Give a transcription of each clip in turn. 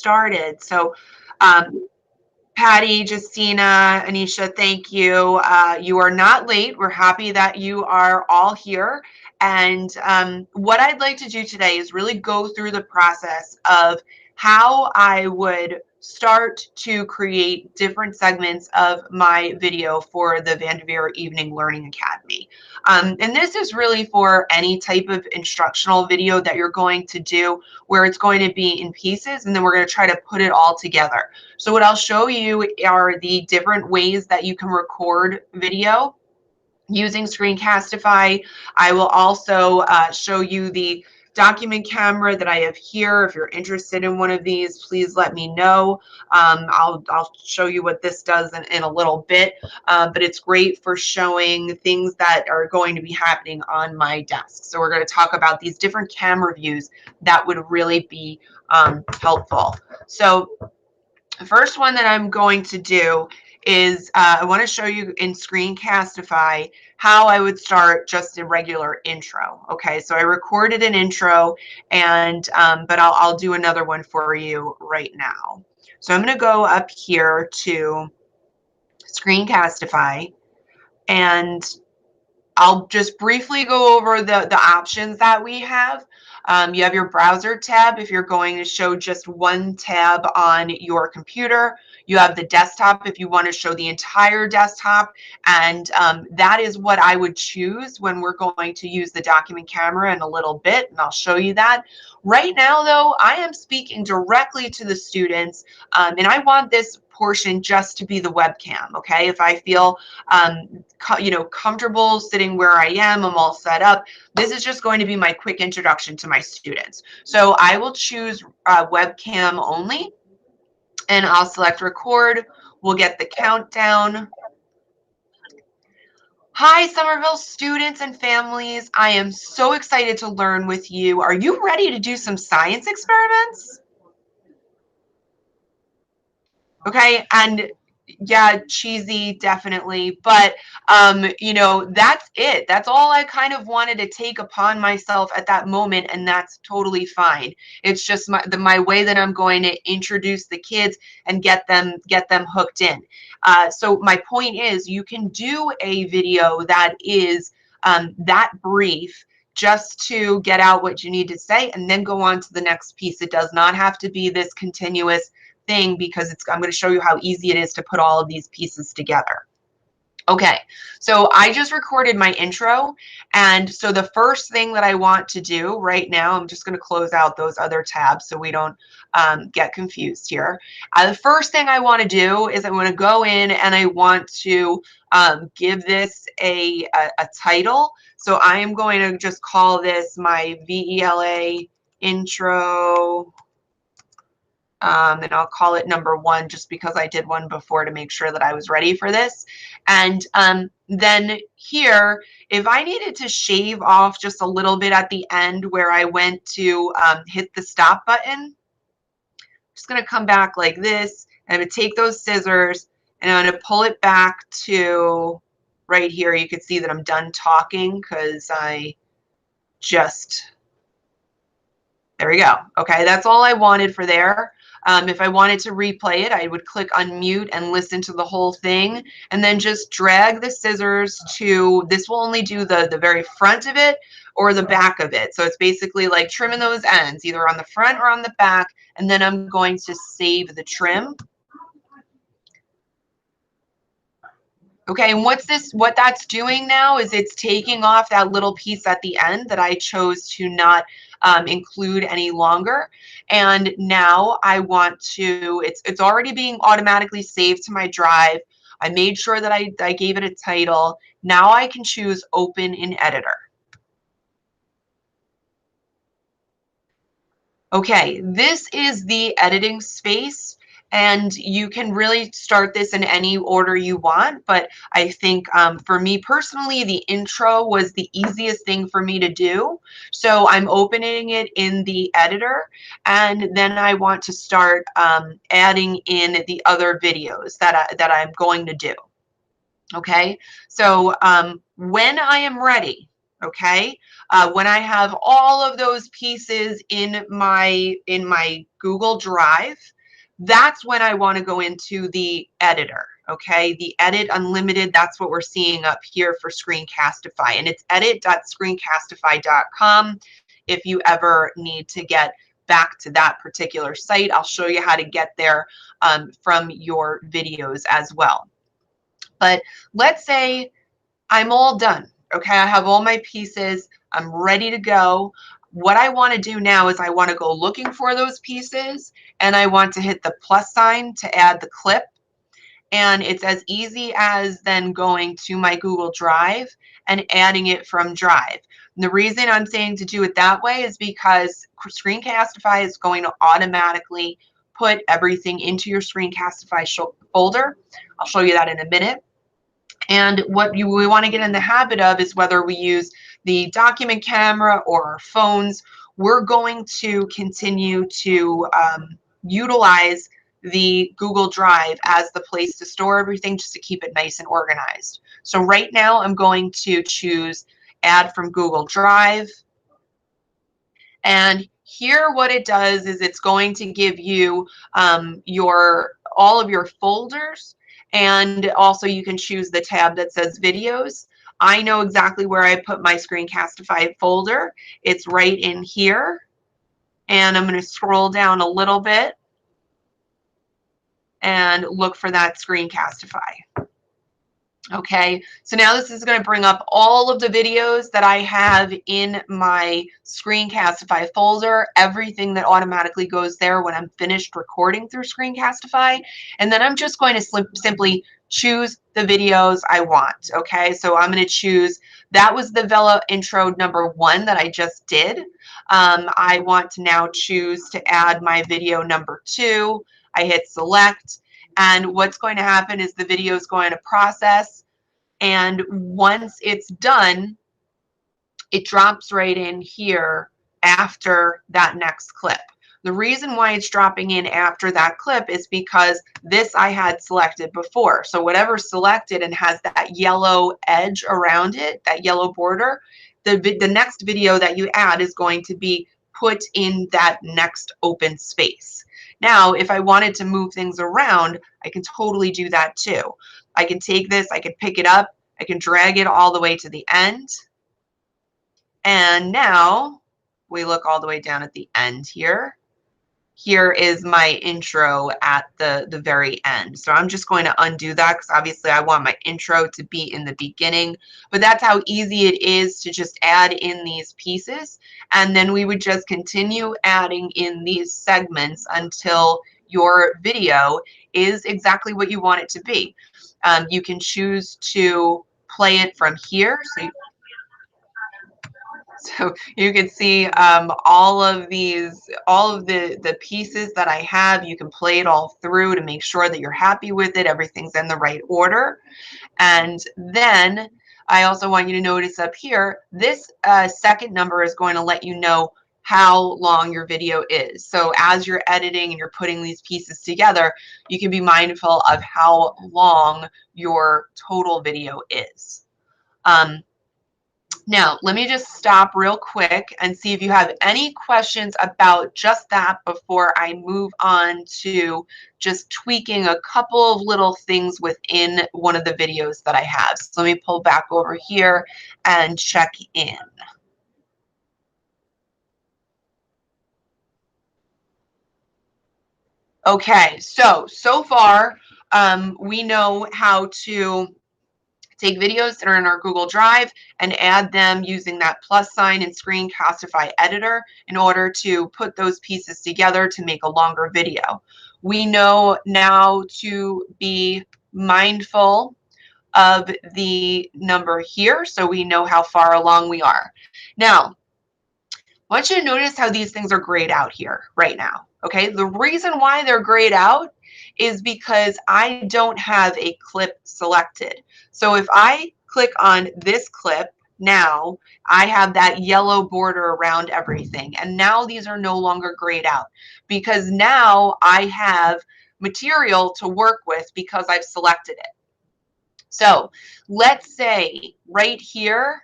started. So Patty, Justina, Anisha, thank you. You are not late. We're happy that you are all here. And what I'd like to do today is really go through the process of how I would start to create different segments of my video for the Vanderveer Evening Learning Academy. And this is really for any type of instructional video that you're going to do, where it's going to be in pieces, and then we're going to try to put it all together. So what I'll show you are the different ways that you can record video using Screencastify. I will also show you the document camera that I have here. If you're interested in one of these, please let me know. I'll show you what this does in a little bit, but it's great for showing things that are going to be happening on my desk. So we're going to talk about these different camera views that would really be helpful. So the first one that I'm going to do is I want to show you in Screencastify how I would start just a regular intro. Okay, so I recorded an intro, and but I'll do another one for you right now. So I'm going to go up here to Screencastify, and I'll just briefly go over the options that we have. You have your browser tab if you're going to show just one tab on your computer. You have the desktop if you want to show the entire desktop. And that is what I would choose when we're going to use the document camera in a little bit, and I'll show you that. Right now, though, I am speaking directly to the students, and I want this portion just to be the webcam. Okay, if I feel comfortable sitting where I am, I'm all set up, this is just going to be my quick introduction to my students. So I will choose webcam only, and I'll select record. We'll get the countdown. Hi, Somerville students and families. I am so excited to learn with you. Are you ready to do some science experiments? Okay, and yeah, cheesy, definitely, but that's it. That's all I kind of wanted to take upon myself at that moment, and that's totally fine. It's just my way that I'm going to introduce the kids and get them hooked in. So my point is, you can do a video that is that brief, just to get out what you need to say and then go on to the next piece. It does not have to be this continuous thing, because I'm going to show you how easy it is to put all of these pieces together. Okay, so I just recorded my intro, and so the first thing that I want to do right now, I'm just going to close out those other tabs so we don't get confused here. The first thing I want to do is I want to go in and I want to give this a title. So I am going to just call this my VELA intro. And I'll call it number 1, just because I did one before to make sure that I was ready for this. And then here, if I needed to shave off just a little bit at the end where I went to hit the stop button, I'm just going to come back like this. I'm going to take those scissors and I'm going to pull it back to right here. You can see that I'm done talking because I just, there we go. Okay, that's all I wanted for there. If I wanted to replay it, I would click unmute and listen to the whole thing, and then just drag the scissors to, this will only do the very front of it or the back of it. So it's basically like trimming those ends, either on the front or on the back, and then I'm going to save the trim. Okay, and what that's doing now is it's taking off that little piece at the end that I chose to not include any longer. And now I want to, it's already being automatically saved to my drive. I made sure that I gave it a title. Now I can choose Open in Editor. Okay, this is the editing space, and you can really start this in any order you want, but I think for me personally, the intro was the easiest thing for me to do. So I'm opening it in the editor, and then I want to start adding in the other videos that I'm going to do. Okay, so when I am ready, okay, when I have all of those pieces in my Google Drive, that's when I want to go into the editor. Okay, the edit unlimited, that's what we're seeing up here for Screencastify, and it's edit.screencastify.com. If you ever need to get back to that particular site, I'll show you how to get there from your videos as well. But let's say I'm all done. Okay, I have all my pieces. I'm ready to go. What I want to do now is I want to go looking for those pieces, and I want to hit the plus sign to add the clip. And it's as easy as then going to my Google Drive and adding it from Drive. And the reason I'm saying to do it that way is because Screencastify is going to automatically put everything into your Screencastify folder. I'll show you that in a minute. And what we want to get in the habit of is whether we use the document camera or our phones, we're going to continue to utilize the Google Drive as the place to store everything, just to keep it nice and organized. So right now I'm going to choose Add from Google Drive. And here what it does is it's going to give you all of your folders, and also you can choose the tab that says videos. I know exactly where I put my Screencastify folder. It's right in here. And I'm going to scroll down a little bit and look for that Screencastify. Okay, so now this is going to bring up all of the videos that I have in my Screencastify folder, everything that automatically goes there when I'm finished recording through Screencastify. And then I'm just going to simply choose the videos I want. Okay, so I'm going to choose, that was the Vela intro #1 that I just did. I want to now choose to add my video #2. I hit select. And what's going to happen is the video is going to process. And once it's done, it drops right in here after that next clip. The reason why it's dropping in after that clip is because this I had selected before. So whatever's selected and has that yellow edge around it, that yellow border, the next video that you add is going to be put in that next open space. Now, if I wanted to move things around, I can totally do that too. I can take this, I can pick it up, I can drag it all the way to the end. And now we look all the way down at the end here. Here is my intro at the very end. So I'm just going to undo that because obviously I want my intro to be in the beginning. But that's how easy it is to just add in these pieces. And then we would just continue adding in these segments until your video is exactly what you want it to be. You can choose to play it from here. So you can see all of the pieces that I have. You can play it all through to make sure that you're happy with it. Everything's in the right order. And then I also want you to notice up here, this second number is going to let you know how long your video is. So as you're editing and you're putting these pieces together, you can be mindful of how long your total video is. Now, let me just stop real quick and see if you have any questions about just that before I move on to just tweaking a couple of little things within one of the videos that I have. So let me pull back over here and check in. Okay, so far we know how to take videos that are in our Google Drive and add them using that plus sign in Screencastify Editor in order to put those pieces together to make a longer video. We know now to be mindful of the number here, so we know how far along we are. Now, I want you to notice how these things are grayed out here right now. Okay, the reason why they're grayed out is because I don't have a clip selected. So if I click on this clip now, I have that yellow border around everything. And now these are no longer grayed out because now I have material to work with because I've selected it. So let's say right here,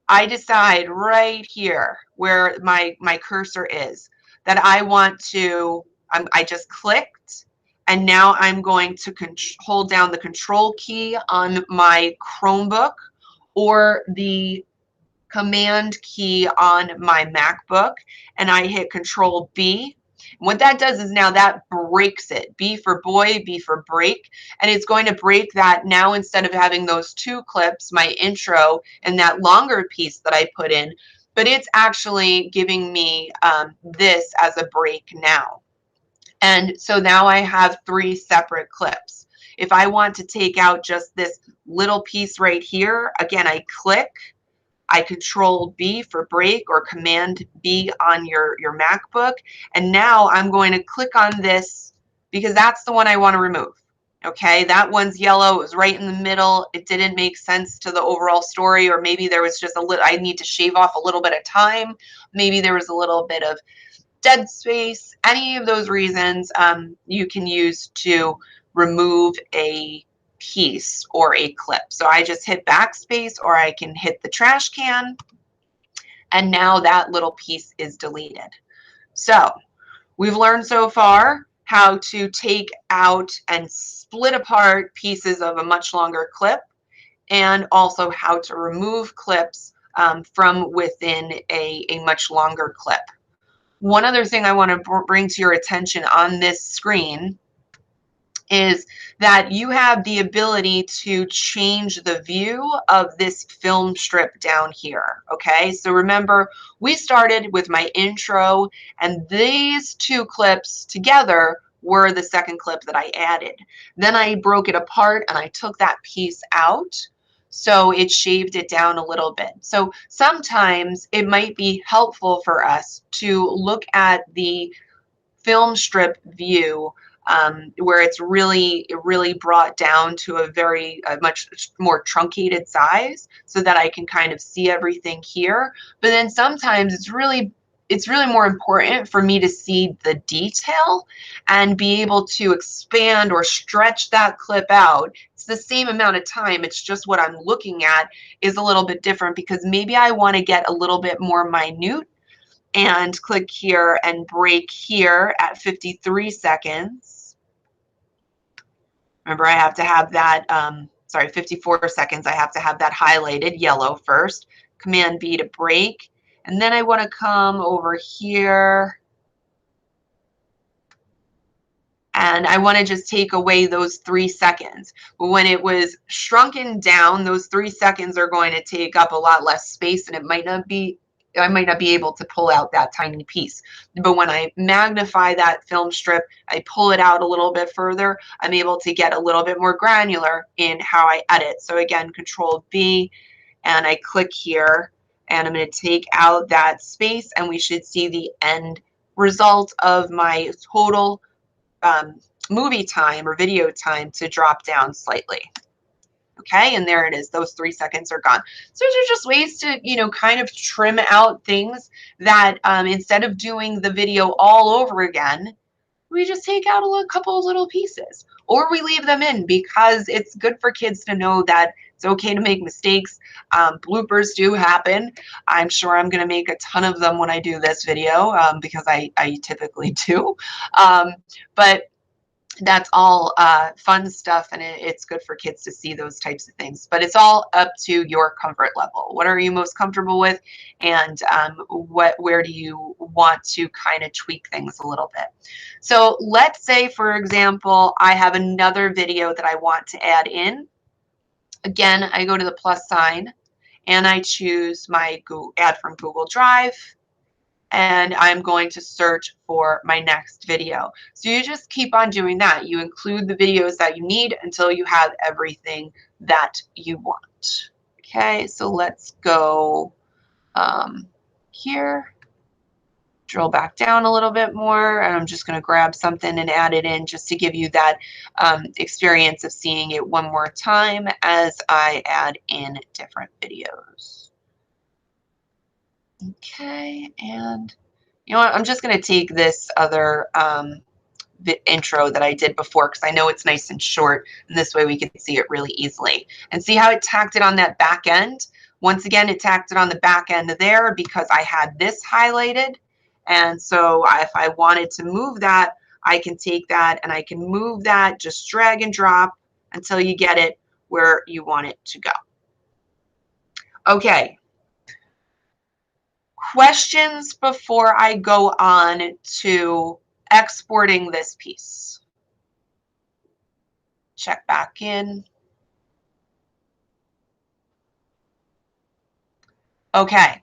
I decide right here where my cursor is that I want to I just clicked, and now I'm going to hold down the control key on my Chromebook or the command key on my MacBook, and I hit Control B. What that does is now that breaks it. B for boy, B for break. And it's going to break that now. Instead of having those two clips, my intro and that longer piece that I put in, but it's actually giving me this as a break now. And so now I have 3 separate clips. If I want to take out just this little piece right here, again, I click, I Control B for break, or Command B on your MacBook. And now I'm going to click on this because that's the one I want to remove. Okay, that one's yellow. It was right in the middle. It didn't make sense to the overall story, or maybe there was just a little, I need to shave off a little bit of time. Maybe there was a little bit of dead space. Any of those reasons you can use to remove a piece or a clip. So I just hit backspace, or I can hit the trash can, and now that little piece is deleted. So we've learned so far how to take out and split apart pieces of a much longer clip, and also how to remove clips from within a much longer clip. One other thing I want to bring to your attention on this screen is that you have the ability to change the view of this film strip down here. Okay, so remember, we started with my intro, and these 2 clips together were the second clip that I added. Then I broke it apart and I took that piece out, so it shaved it down a little bit. So sometimes it might be helpful for us to look at the film strip view where it's really brought down to a much more truncated size, so that I can kind of see everything here. But then sometimes it's really more important for me to see the detail and be able to expand or stretch that clip out. It's the same amount of time, it's just what I'm looking at is a little bit different, because maybe I want to get a little bit more minute and click here and break here at 53 seconds. Remember, I have to have that, 54 seconds. I have to have that highlighted yellow first. Command B to break. And then I want to come over here, and I want to just take away those 3 seconds. But when it was shrunken down, those 3 seconds are going to take up a lot less space, and I might not be able to pull out that tiny piece. But when I magnify that film strip, I pull it out a little bit further, I'm able to get a little bit more granular in how I edit. So again, Control B, and I click here, and I'm going to take out that space, and we should see the end result of my total movie time or video time to drop down slightly. Okay, and there it is. Those 3 seconds are gone. So those are just ways to, kind of trim out things that instead of doing the video all over again, we just take out a couple of little pieces, or we leave them in, because it's good for kids to know that it's okay to make mistakes. Bloopers do happen. I'm sure I'm going to make a ton of them when I do this video, because I typically do. But that's all fun stuff, and it's good for kids to see those types of things. But it's all up to your comfort level. What are you most comfortable with, and where do you want to kind of tweak things a little bit? So let's say, for example, I have another video that I want to add in. Again, I go to the plus sign, and I choose my add from Google Drive, and I'm going to search for my next video. So you just keep on doing that. You include the videos that you need until you have everything that you want. Okay, so let's go here, drill back down a little bit more, and I'm just going to grab something and add it in, just to give you that experience of seeing it one more time as I add in different videos. Okay, and you know what, I'm just going to take this other intro that I did before, because I know it's nice and short, and this way we can see it really easily. And see how it tacked it on that back end? Once again, it tacked it on the back end there because I had this highlighted. And so if I wanted to move that, I can take that and I can move that, just drag and drop until you get it where you want it to go. Okay. Questions before I go on to exporting this piece? Check back in. Okay.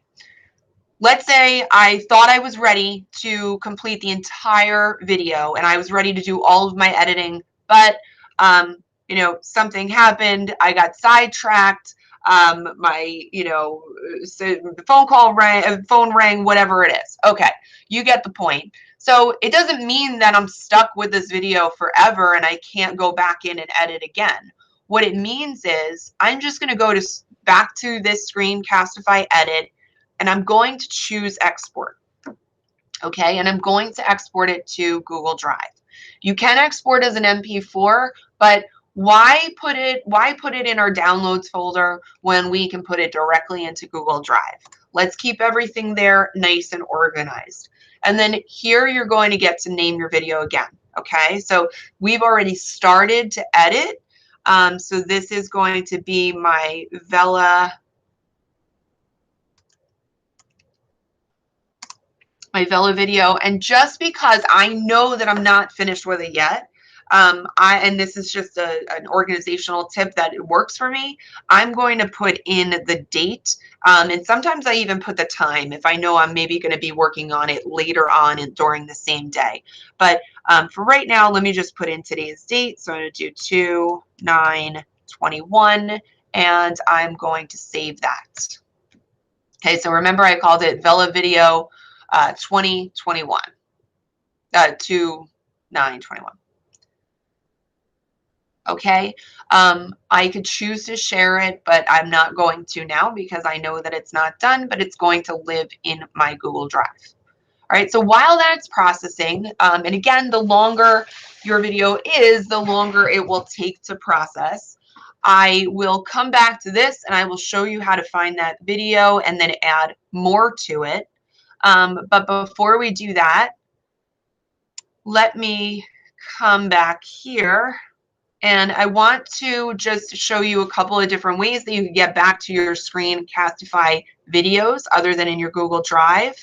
Let's say I thought I was ready to complete the entire video and I was ready to do all of my editing, but you know, something happened. I got sidetracked. My, you know, the phone rang, whatever it is. Okay, you get the point. So it doesn't mean that I'm stuck with this video forever and I can't go back in and edit again. What it means is I'm just going to go back to this Screencastify Edit, and I'm going to choose export. Okay, and I'm going to export it to Google Drive. You can export as an MP4, but why put it in our downloads folder when we can put it directly into Google Drive? Let's keep everything there nice and organized. And then here you're going to get to name your video again. Okay, so we've already started to edit. So this is going to be my Vela video, and just because I know that I'm not finished with it yet, and this is just an organizational tip that it works for me, I'm going to put in the date, and sometimes I even put the time if I know I'm maybe going to be working on it later on during the same day. But for right now, let me just put in today's date. So I'm going to do 2/9/21, and I'm going to save that. Okay, so remember I called it Vela Video 2021, 2/9/21. Okay, I could choose to share it, but I'm not going to now because I know that it's not done, but it's going to live in my Google Drive. All right, so while that's processing, and again, the longer your video is, the longer it will take to process. I will come back to this and I will show you how to find that video and then add more to it. But before we do that, let me come back here, and I want to just show you a couple of different ways that you can get back to your Screencastify videos other than in your Google Drive.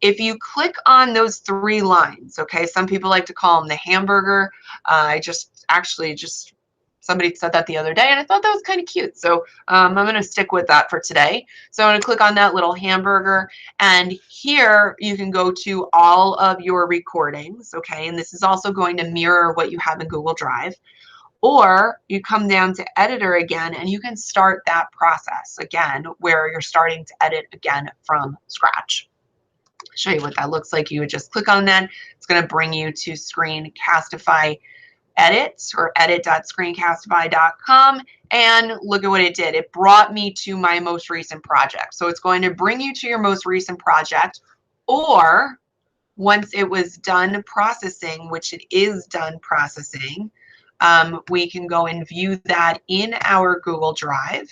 If you click on those 3 lines, okay, some people like to call them the hamburger. Somebody said that the other day and I thought that was kind of cute. So I'm going to stick with that for today. So I'm going to click on that little hamburger, and here you can go to all of your recordings, okay, and this is also going to mirror what you have in Google Drive. Or you come down to editor again and you can start that process again where you're starting to edit again from scratch. I'll show you what that looks like. You would just click on that. It's going to bring you to Screencastify Edit, or edit.screencastify.com, and look at what it did. It brought me to my most recent project. So it's going to bring you to your most recent project, or once it was done processing, which it is done processing, we can go and view that in our Google Drive.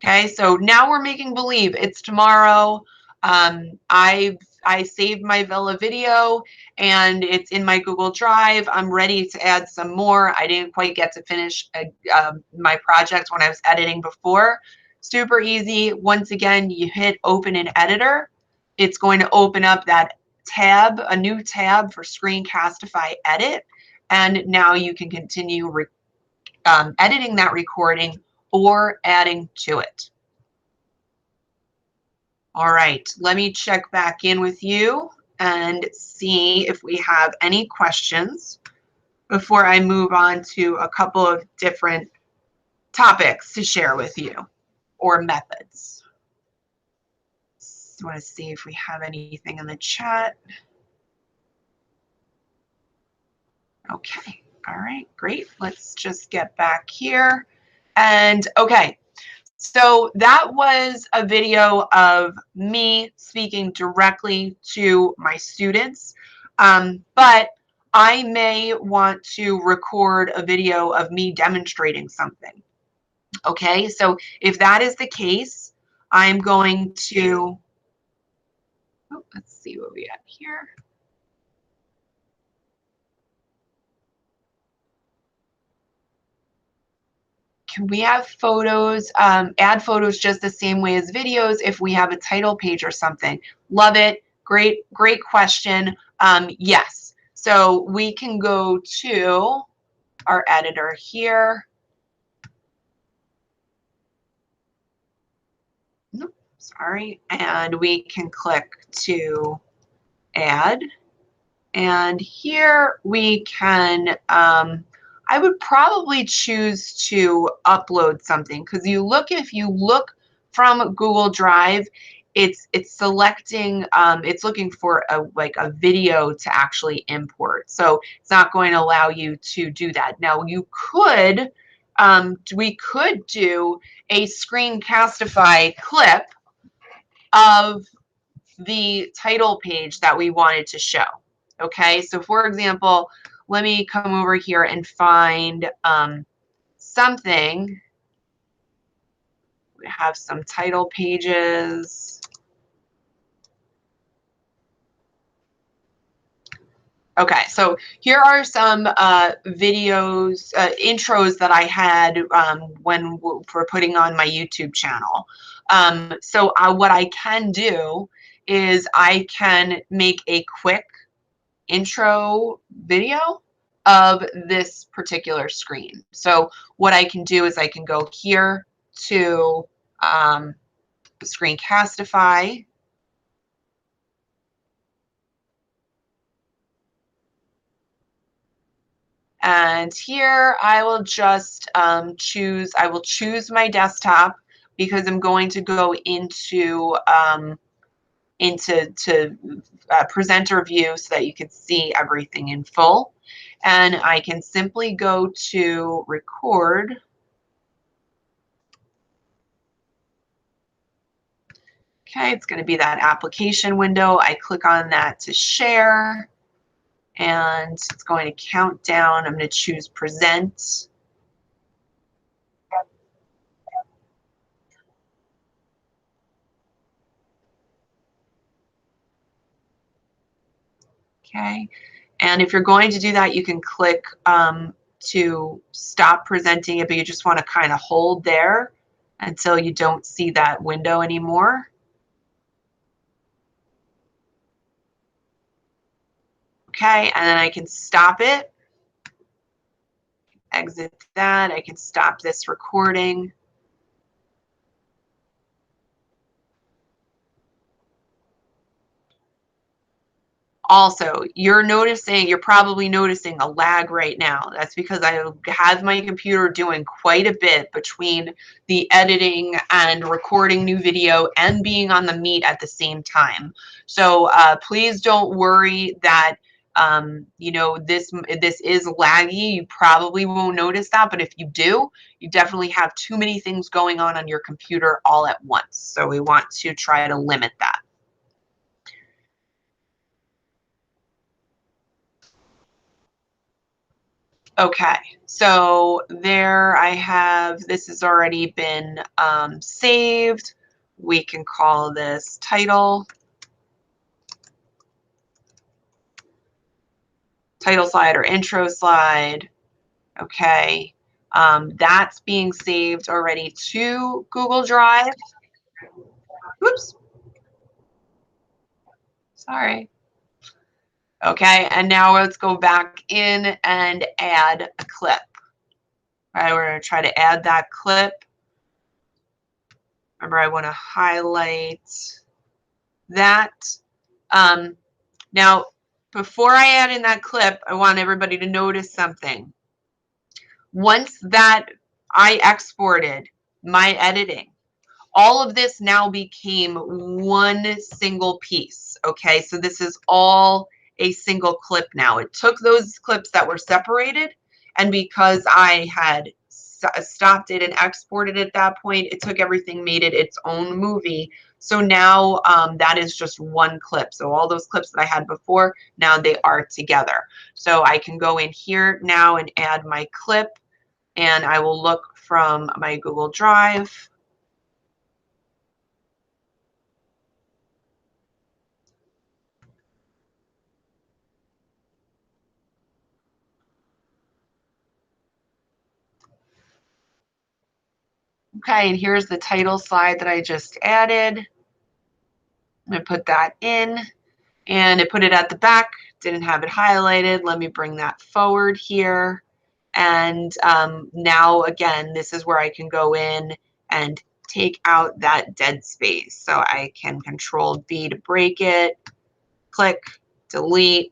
Okay, so now we're making believe it's tomorrow. I saved my Vela video and it's in my Google Drive. I'm ready to add some more. I didn't quite get to finish my project when I was editing before. Super easy. Once again, you hit open in editor. It's going to open up that tab, a new tab for Screencastify Edit. And now you can continue editing that recording or adding to it. All right, let me check back in with you and see if we have any questions before I move on to a couple of different topics to share with you, or methods. I want to see if we have anything in the chat. Okay, all right, great. Let's just get back here. And okay, so that was a video of me speaking directly to my students, but I may want to record a video of me demonstrating something. Okay, so if that is the case, I'm going to Oh, let's see what we have here. Can we have photos, add photos just the same way as videos if we have a title page or something? Love it. Great, great question. Yes. So we can go to our editor here. Nope, sorry. And we can click to add. And here we can, I would probably choose to upload something because if you look from Google Drive, it's selecting, it's looking for like a video to actually import. So it's not going to allow you to do that. Now you could, we could do a Screencastify clip of the title page that we wanted to show. Okay, so for example, let me come over here and find something. We have some title pages. Okay, so here are some videos, intros that I had when for putting on my YouTube channel. So what I can do is I can make a quick intro video of this particular screen. So what I can do is I can go here to Screencastify. And here I will just choose my desktop because I'm going to go into presenter view so that you can see everything in full. And I can simply go to record. Okay, it's going to be that application window. I click on that to share, and it's going to count down. I'm going to choose present. Okay, and if you're going to do that, you can click to stop presenting it, but you just want to kind of hold there until you don't see that window anymore. Okay, and then I can stop it, exit that. I can stop this recording. Also, you're probably noticing a lag right now. That's because I have my computer doing quite a bit between the editing and recording new video and being on the Meet at the same time. So please don't worry that this is laggy. You probably won't notice that, but if you do, you definitely have too many things going on your computer all at once. So we want to try to limit that. Okay, so there I have, this has already been saved. We can call this title slide or intro slide. Okay, that's being saved already to Google Drive. Whoops, sorry. Okay, and now let's go back in and add a clip. All right, we're going to try to add that clip. Remember, I want to highlight that. Now, before I add in that clip, I want everybody to notice something. Once that I exported my editing, all of this now became one single piece. Okay, so this is all a single clip now. It took those clips that were separated, and because I had stopped it and exported at that point, it took everything, made it its own movie. So now that is just one clip. So all those clips that I had before, now they are together. So I can go in here now and add my clip, and I will look from my Google Drive. Okay, and here's the title slide that I just added. I'm going to put that in, and I put it at the back, didn't have it highlighted. Let me bring that forward here. And now, again, this is where I can go in and take out that dead space. So I can Control V to break it, click, delete.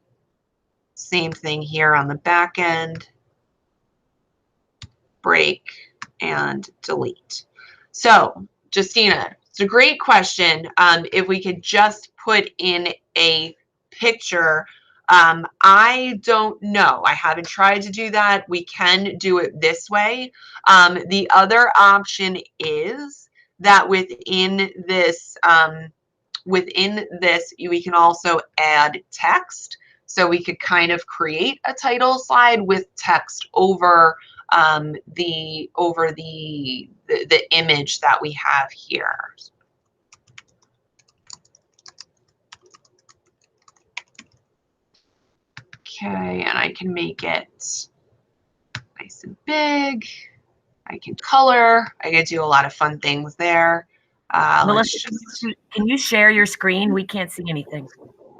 Same thing here on the back end, break, and delete. So, Justina, it's a great question. If we could just put in a picture, I don't know. I haven't tried to do that. We can do it this way. The other option is that within this, we can also add text. So we could kind of create a title slide with text over the image that we have here. Okay, and I can make it nice and big. I can color. I can do a lot of fun things there. Melissa, can you share your screen? We can't see anything.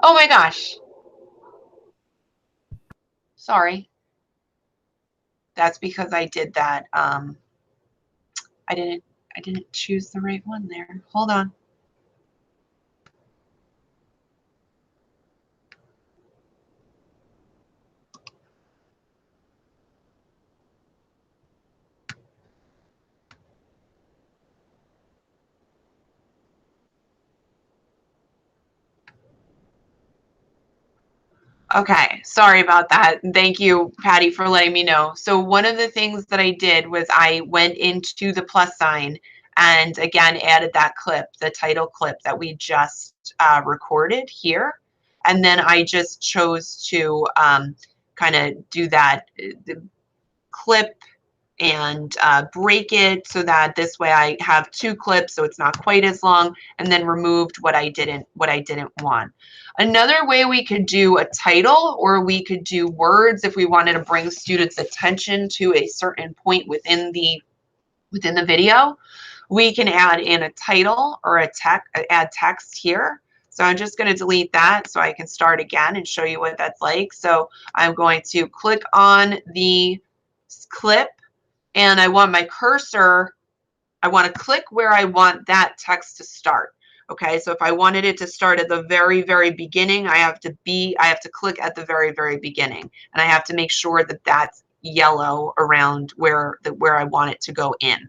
Oh my gosh. Sorry. That's because I did that. I didn't choose the right one there. Hold on. Okay, sorry about that. Thank you, Patty, for letting me know. So one of the things that I did was I went into the plus sign and again added that clip, the title clip that we just recorded here. And then I just chose to kind of do that the clip and break it so that this way I have two clips so it's not quite as long, and then removed what I didn't want. Another way we could do a title, or we could do words if we wanted to bring students' attention to a certain point within the video. We can add in a title or add text here. So I'm just going to delete that so I can start again and show you what that's like. So I'm going to click on the clip, and I want my cursor, I want to click where I want that text to start. Okay, so if I wanted it to start at the very, very beginning, I have to click at the very, very beginning, and I have to make sure that that's yellow around where I want it to go in.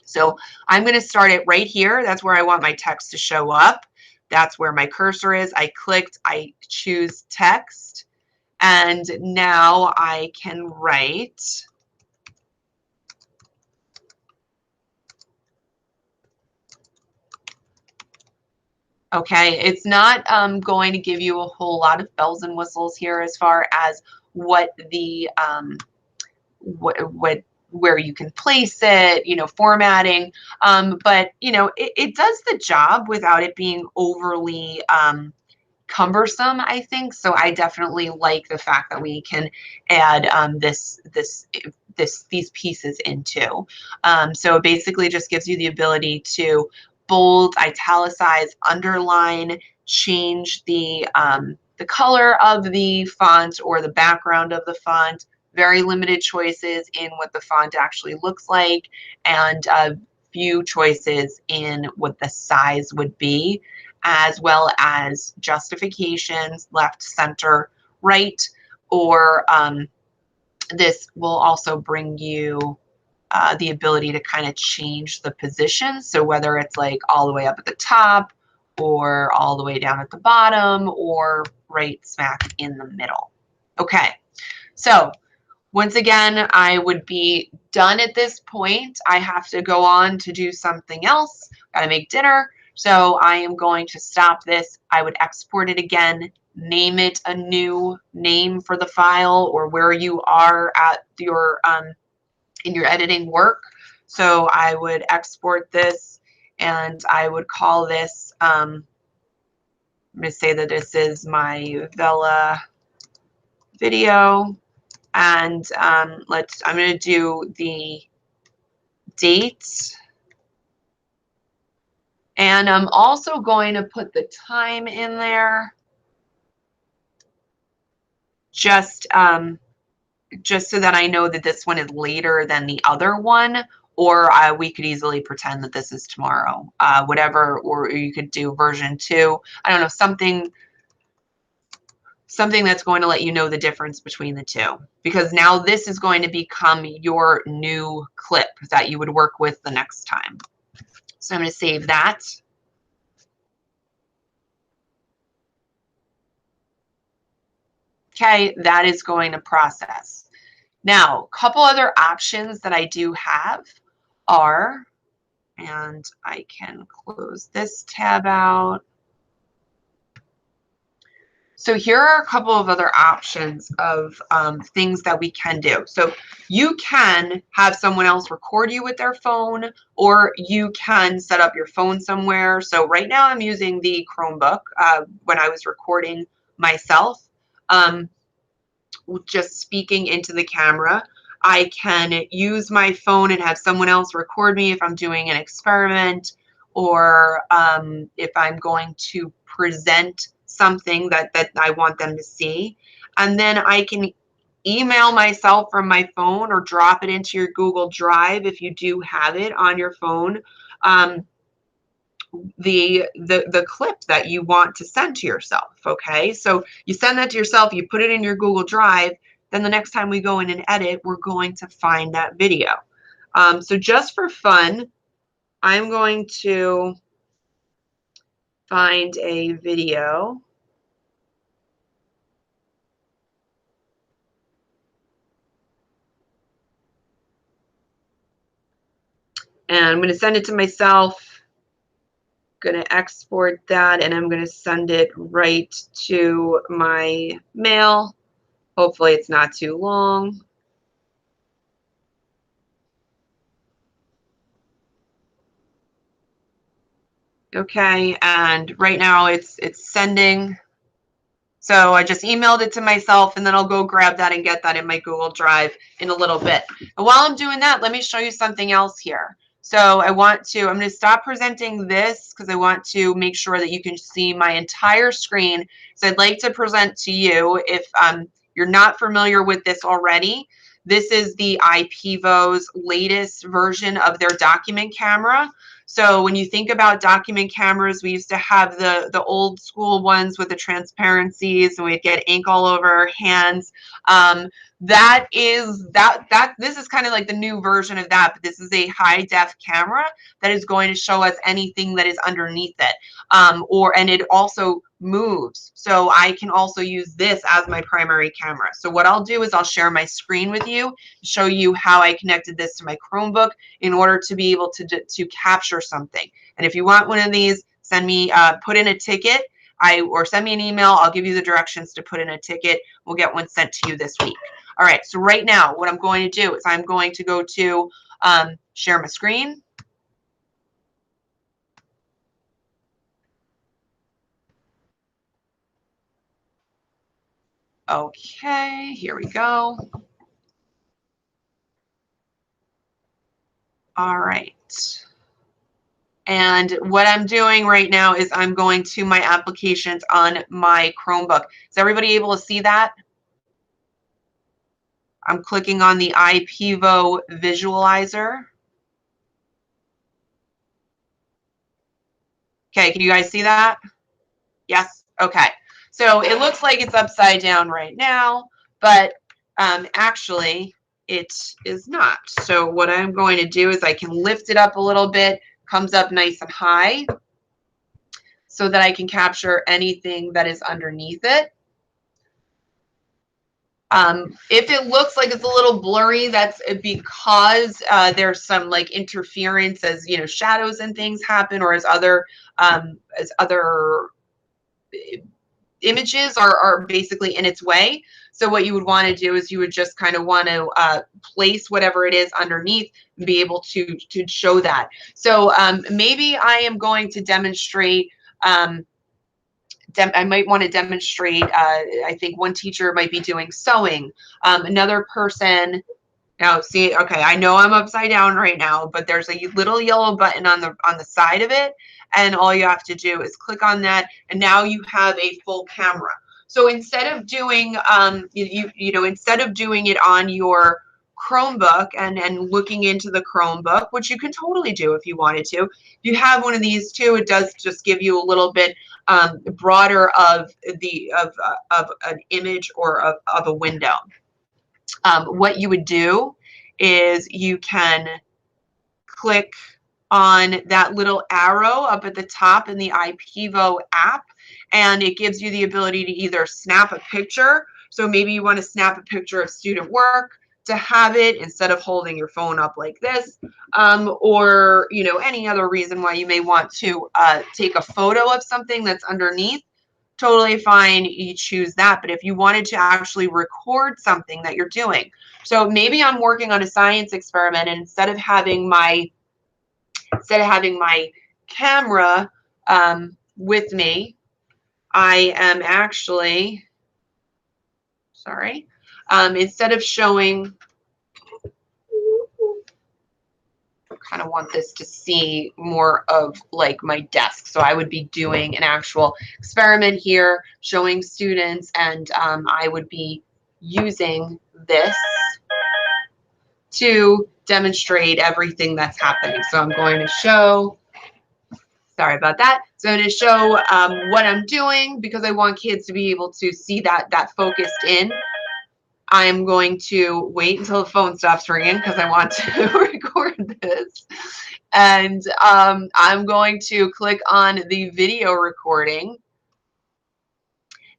So I'm going to start it right here. That's where I want my text to show up. That's where my cursor is. I clicked, I choose text, and now I can write. Okay, it's not going to give you a whole lot of bells and whistles here as far as what the where you can place it, you know, formatting, but you know, it does the job without it being overly cumbersome, I think. So I definitely like the fact that we can add these pieces into. So it basically just gives you the ability to bold, italicize, underline, change the color of the font or the background of the font. Very limited choices in what the font actually looks like, and few choices in what the size would be, as well as justifications, left, center, right, or this will also bring you the ability to kind of change the position. So whether it's like all the way up at the top or all the way down at the bottom or right smack in the middle. Okay, so once again, I would be done at this point. I have to go on to do something else. Gotta make dinner. So I am going to stop this. I would export it again, name it a new name for the file or where you are at your in your editing work. So I would export this and I would call this, I'm going to say that this is my Vela video. And I'm going to do the date And I'm also going to put the time in there just so that I know that this one is later than the other one, or we could easily pretend that this is tomorrow, whatever, or you could do version 2. I don't know, something that's going to let you know the difference between the two, because now this is going to become your new clip that you would work with the next time. So I'm going to save that. Okay, that is going to process. Now, a couple other options that I do have are, and I can close this tab out. So here are a couple of other options of things that we can do. So you can have someone else record you with their phone, or you can set up your phone somewhere. So right now I'm using the Chromebook when I was recording myself, just speaking into the camera. I can use my phone and have someone else record me if I'm doing an experiment, or if I'm going to present something that I want them to see. And then I can email myself from my phone or drop it into your Google Drive if you do have it on your phone, the clip that you want to send to yourself. Okay, so you send that to yourself, you put it in your Google Drive, then the next time we go in and edit, we're going to find that video. So just for fun, I'm going to find a video. And I'm going to send it to myself. Going to export that, and I'm going to send it right to my mail. Hopefully it's not too long. Okay, and right now it's sending. So I just emailed it to myself, and then I'll go grab that and get that in my Google Drive in a little bit. And while I'm doing that, let me show you something else here. So I'm going to stop presenting this because I want to make sure that you can see my entire screen. So I'd like to present to you, if you're not familiar with this already, this is the IPVO's latest version of their document camera. So when you think about document cameras, we used to have the old school ones with the transparencies, and we'd get ink all over our hands. This is kind of like the new version of that, but this is a high def camera that is going to show us anything that is underneath it. And it also moves. So I can also use this as my primary camera. So what I'll do is I'll share my screen with you, show you how I connected this to my Chromebook in order to be able to capture something. And if you want one of these, send me, put in a ticket, or send me an email. I'll give you the directions to put in a ticket. We'll get one sent to you this week. All right, so right now what I'm going to do is I'm going to go to share my screen. Okay, here we go. All right. And what I'm doing right now is I'm going to my applications on my Chromebook. Is everybody able to see that? I'm clicking on the IPVO visualizer. Okay, can you guys see that? Yes? Okay. So it looks like it's upside down right now, but actually it is not. So what I'm going to do is I can lift it up a little bit, comes up nice and high, so that I can capture anything that is underneath it. If it looks like it's a little blurry, that's because there's some like interference as, you know, shadows and things happen, or as other images are basically in its way. So what you would want to do is you would just kind of want to place whatever it is underneath and be able to show that. So maybe I am going to demonstrate. I might want to demonstrate. I think one teacher might be doing sewing. Another person. Now, see, okay, I know I'm upside down right now, but there's a little yellow button on the side of it, and all you have to do is click on that, and now you have a full camera. So instead of doing instead of doing it on your Chromebook and looking into the Chromebook, which you can totally do if you wanted to. If you have one of these too, it does just give you a little bit broader of an image or of a window. What you would do is you can click on that little arrow up at the top in the iPivo app, and it gives you the ability to either snap a picture. So maybe you want to snap a picture of student work to have it instead of holding your phone up like this, or any other reason why you may want to take a photo of something that's underneath. Totally fine, you choose that. But if you wanted to actually record something that you're doing, so maybe I'm working on a science experiment, and instead of having my camera with me, I am actually, sorry, instead of showing, I kind of want this to see more of like my desk. So I would be doing an actual experiment here, showing students, and I would be using this to demonstrate everything that's happening. So I'm going to show, sorry about that. So I'm going to show what I'm doing because I want kids to be able to see that focused in. I am going to wait until the phone stops ringing because I want to record this. And I'm going to click on the video recording.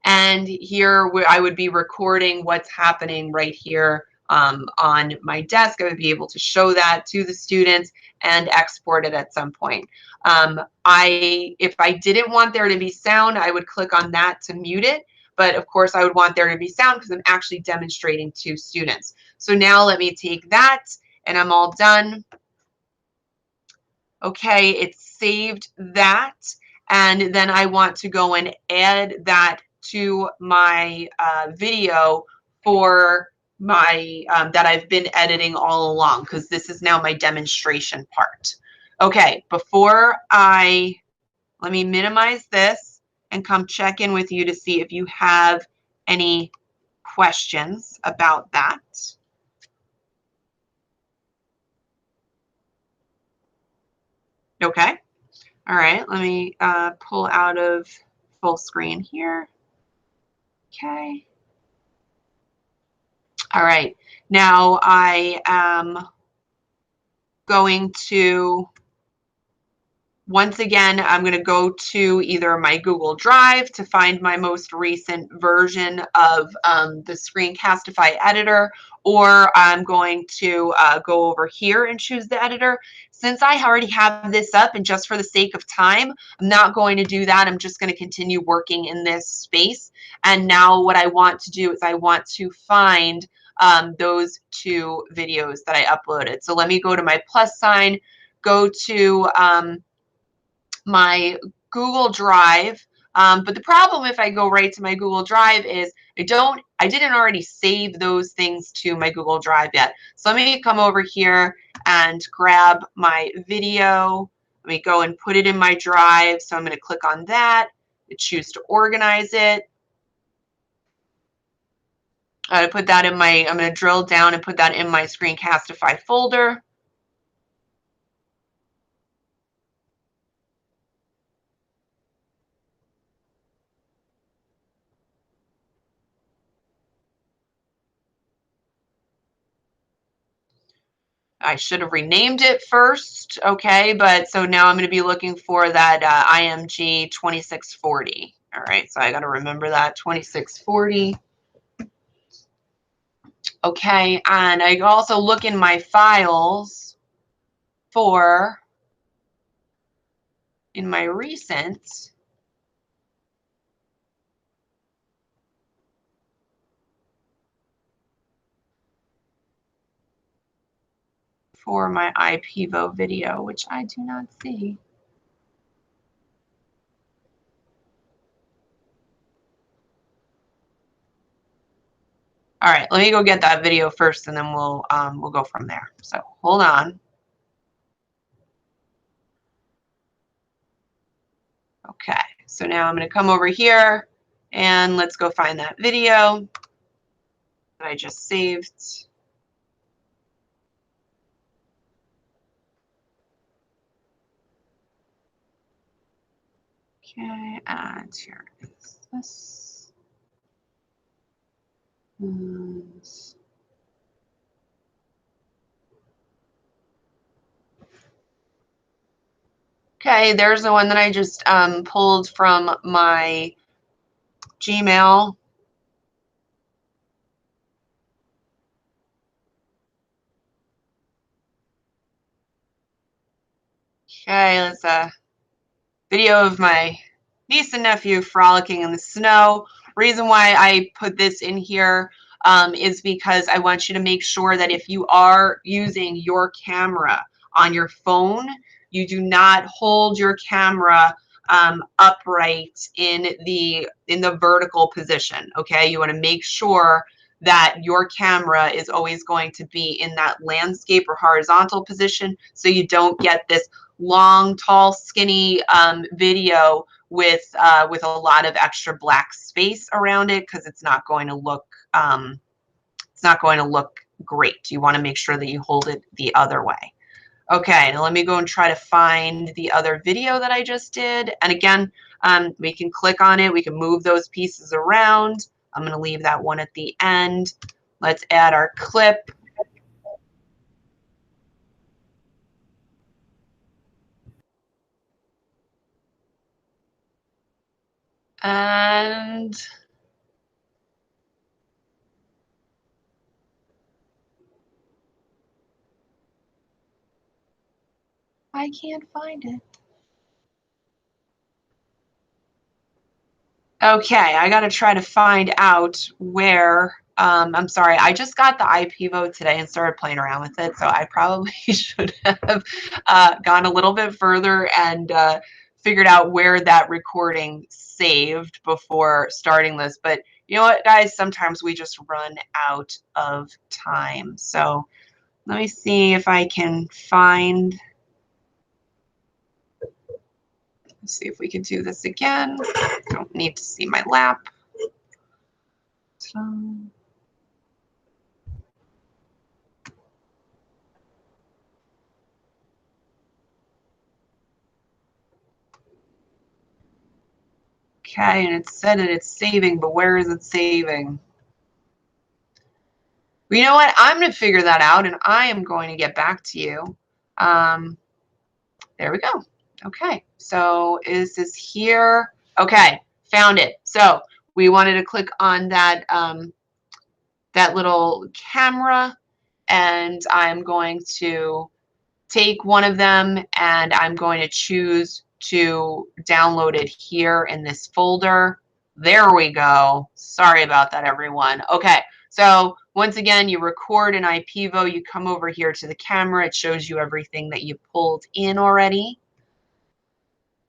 And here I would be recording what's happening right here on my desk. I would be able to show that to the students and export it at some point. If I didn't want there to be sound, I would click on that to mute it. But of course, I would want there to be sound because I'm actually demonstrating to students. So now let me take that, and I'm all done. Okay, it's saved that. And then I want to go and add that to my video for my that I've been editing all along, because this is now my demonstration part. Okay, let me minimize this and come check in with you to see if you have any questions about that. Okay. All right, let me pull out of full screen here. Okay. All right, now I am going to, once again, I'm going to go to either my Google Drive to find my most recent version of the Screencastify editor, or I'm going to go over here and choose the editor. Since I already have this up, and just for the sake of time, I'm not going to do that. I'm just going to continue working in this space. And now what I want to do is I want to find those two videos that I uploaded. So let me go to my plus sign, go to my Google Drive. But the problem if I go right to my Google Drive is I didn't already save those things to my Google Drive yet. So let me come over here and grab my video. Let me go and put it in my drive. So I'm going to click on that, choose to organize it. I'm going to drill down and put that in my Screencastify folder. I should have renamed it first, okay, but so now I'm going to be looking for that IMG 2640. All right, so I got to remember that 2640. Okay, and I also look in my files in my recent, for my iPivo video, which I do not see. All right, let me go get that video first, and then we'll go from there. So hold on. Okay, so now I'm going to come over here and let's go find that video that I just saved. Okay, and here is this. Okay, there's the one that I just pulled from my Gmail. Okay, that's a video of my niece and nephew frolicking in the snow. Reason why I put this in here is because I want you to make sure that if you are using your camera on your phone, you do not hold your camera upright in the vertical position. Okay, you want to make sure that your camera is always going to be in that landscape or horizontal position, so you don't get this long, tall, skinny video with a lot of extra black space around it, because it's not going to look great. You want to make sure that you hold it the other way. Okay, now let me go and try to find the other video that I just did. And again, we can click on it. We can move those pieces around. I'm going to leave that one at the end. Let's add our clip. And I can't find it. Okay, I got to try to find out where, I'm sorry, I just got the IP vote today and started playing around with it, so I probably should have gone a little bit further and figured out where that recording saved before starting this. But you know what, guys, sometimes we just run out of time. So let me see if I can find, let's see if we can do this again. I don't need to see my lap. Okay, and it said that it's saving, but where is it saving? Well, you know what? I'm going to figure that out, and I am going to get back to you. There we go. Okay, so is this here? Okay, found it. So we wanted to click on that, that little camera, and I'm going to take one of them, and I'm going to choose to download it here in this folder. There we go. Sorry about that, everyone. Okay, so once again, you record an IPvo, you come over here to the camera, it shows you everything that you pulled in already.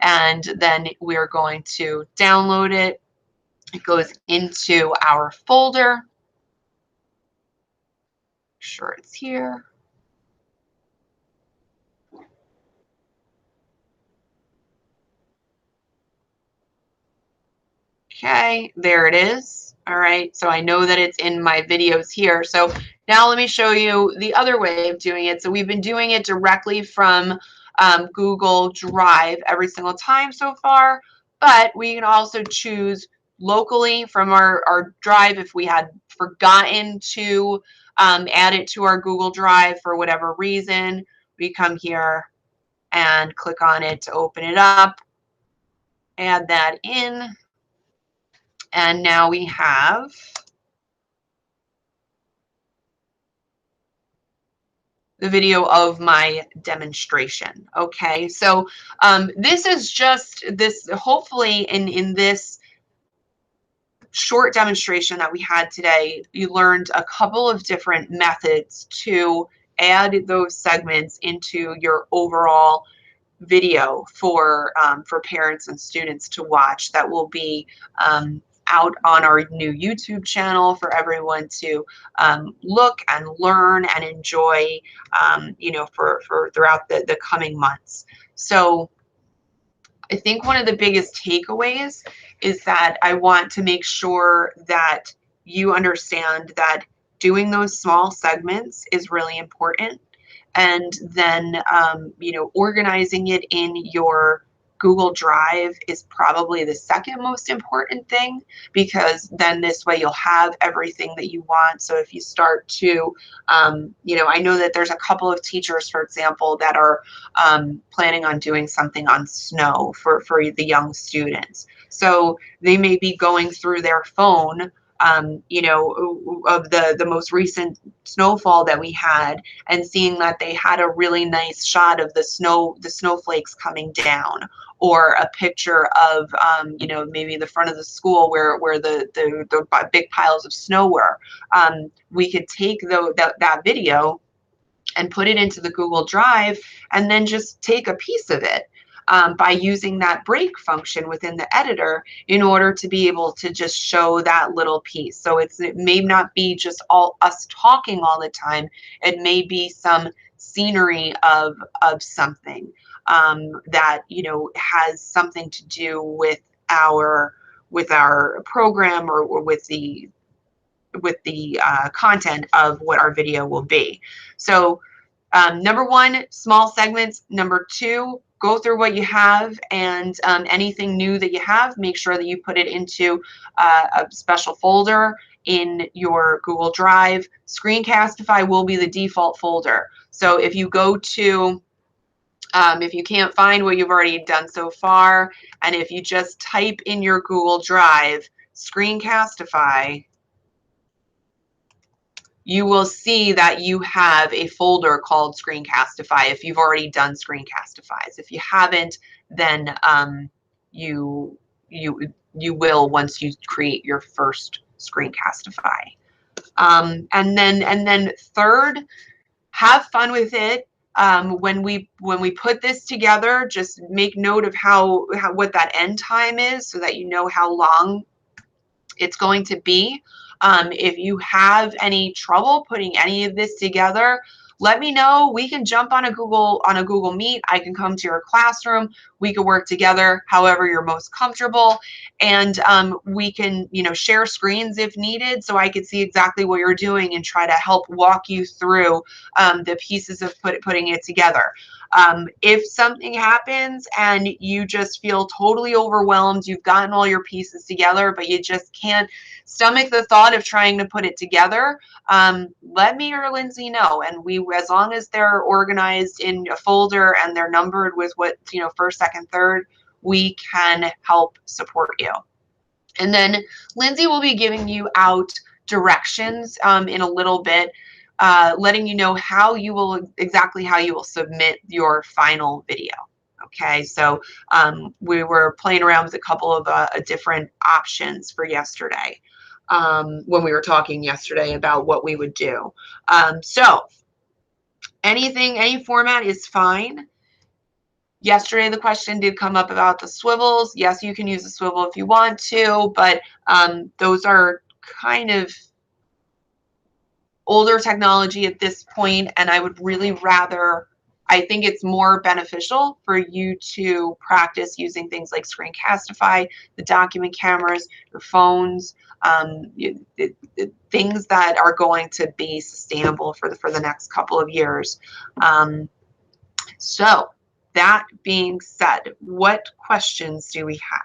And then we're going to download it. It goes into our folder. Make sure it's here. Okay, there it is. All right, so I know that it's in my videos here. So now let me show you the other way of doing it. So we've been doing it directly from Google Drive every single time so far, but we can also choose locally from our drive if we had forgotten to add it to our Google Drive for whatever reason. We come here and click on it to open it up, add that in. And now we have the video of my demonstration. Okay, so this is just this, hopefully in this short demonstration that we had today, you learned a couple of different methods to add those segments into your overall video for parents and students to watch. That will be out on our new YouTube channel for everyone to look and learn and enjoy, you know, for throughout the coming months. So I think one of the biggest takeaways is that I want to make sure that you understand that doing those small segments is really important. And then, you know, organizing it in your Google Drive is probably the second most important thing, because then this way you'll have everything that you want. So if you start to, you know, I know that there's a couple of teachers, for example, that are planning on doing something on snow for the young students. So they may be going through their phone, you know, of the most recent snowfall that we had, and seeing that they had a really nice shot of the snowflakes coming down, or a picture of, you know, maybe the front of the school where the big piles of snow were. We could take that video and put it into the Google Drive, and then just take a piece of it, by using that break function within the editor, in order to be able to just show that little piece. So it may not be just all us talking all the time. It may be some scenery of something, that, you know, has something to do with our program, or with the content of what our video will be. So number one, small segments. Number two, go through what you have, and anything new that you have, make sure that you put it into a special folder in your Google Drive. Screencastify will be the default folder. So if you go to, if you can't find what you've already done so far, and if you just type in your Google Drive, Screencastify, you will see that you have a folder called Screencastify if you've already done Screencastifys. If you haven't, then you will once you create your first Screencastify. And then third, have fun with it. When we put this together, just make note of what that end time is, so that you know how long it's going to be. If you have any trouble putting any of this together, let me know. We can jump on a Google Meet. I can come to your classroom. We can work together however you're most comfortable, and we can, you know, share screens if needed, so I can see exactly what you're doing and try to help walk you through the pieces of putting it together. If something happens and you just feel totally overwhelmed, you've gotten all your pieces together, but you just can't stomach the thought of trying to put it together, let me or Lindsay know. And as long as they're organized in a folder and they're numbered with what, you know, first, second, third, we can help support you. And then Lindsay will be giving you out directions in a little bit, letting you know exactly how you will submit your final video. Okay, so we were playing around with a couple of different options for yesterday, when we were talking yesterday about what we would do. So any format is fine. Yesterday, the question did come up about the swivels. Yes, you can use a swivel if you want to, but those are kind of older technology at this point, and I would really rather, I think it's more beneficial for you to practice using things like Screencastify, the document cameras, your phones, things that are going to be sustainable for the next couple of years. So that being said, what questions do we have?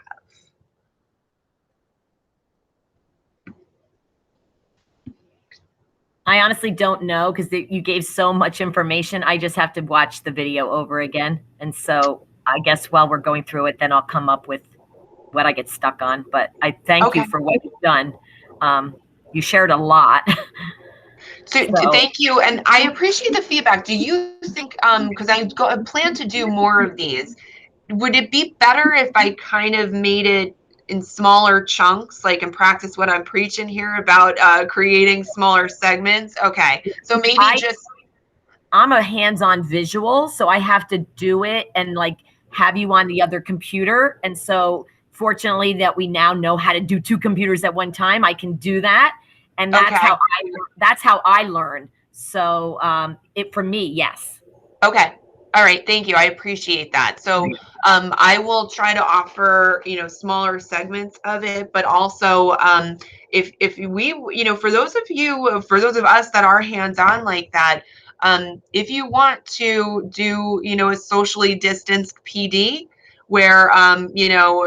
I honestly don't know, because you gave so much information. I just have to watch the video over again. And so I guess while we're going through it, then I'll come up with what I get stuck on. But I thank you for what you've done. You shared a lot. So thank you, and I appreciate the feedback. Do you think, because I plan to do more of these, would it be better if I kind of made it in smaller chunks, like, and practice what I'm preaching here about creating smaller segments? Okay, so maybe I'm a hands-on visual, so I have to do it and like have you on the other computer. And so fortunately that we now know how to do two computers at one time, I can do that. And that's how I learn. So for me, yes. Okay. All right, thank you. I appreciate that. So I will try to offer, smaller segments of it, but also if we, for those of us that are hands-on like that, if you want to do, a socially distanced PD where,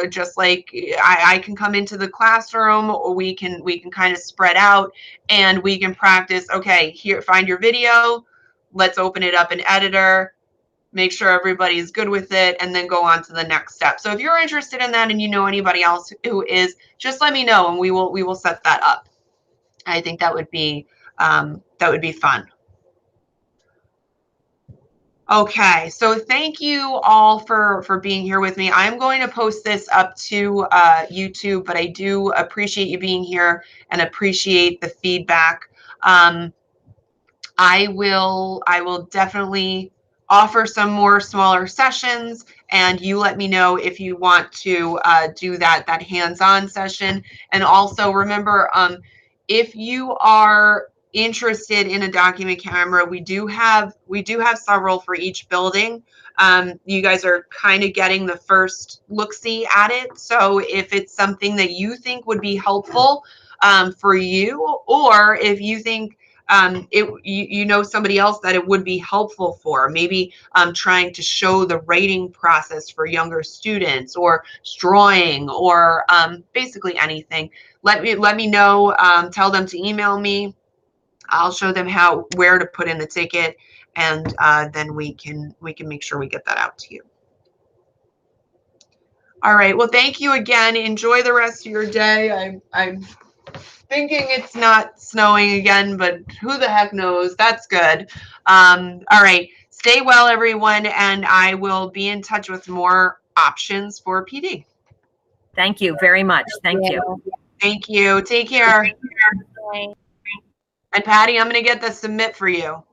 just like I can come into the classroom, or we can kind of spread out and we can practice, okay, here, find your video, let's open it up in editor, make sure everybody is good with it, and then go on to the next step. So if you're interested in that and you know anybody else who is, just let me know and we will set that up. I think that would be fun. Okay, so thank you all for being here with me. I'm going to post this up to YouTube, but I do appreciate you being here and appreciate the feedback. I will definitely offer some more smaller sessions, and you let me know if you want to do that hands-on session. And also remember, if you are interested in a document camera, we do have several for each building. You guys are kind of getting the first look-see at it. So if it's something that you think would be helpful for you, or if you think you know somebody else that it would be helpful for, maybe trying to show the writing process for younger students, or drawing, or basically anything, let me know. Tell them to email me. I'll show them where to put in the ticket, and then we can make sure we get that out to you. All right, well, thank you again. Enjoy the rest of your day. I'm thinking it's not snowing again, but who the heck knows? That's good. All right. Stay well, everyone, and I will be in touch with more options for PD. Thank you very much. Thank you. Thank you. Take care. And Patty, I'm going to get the submit for you.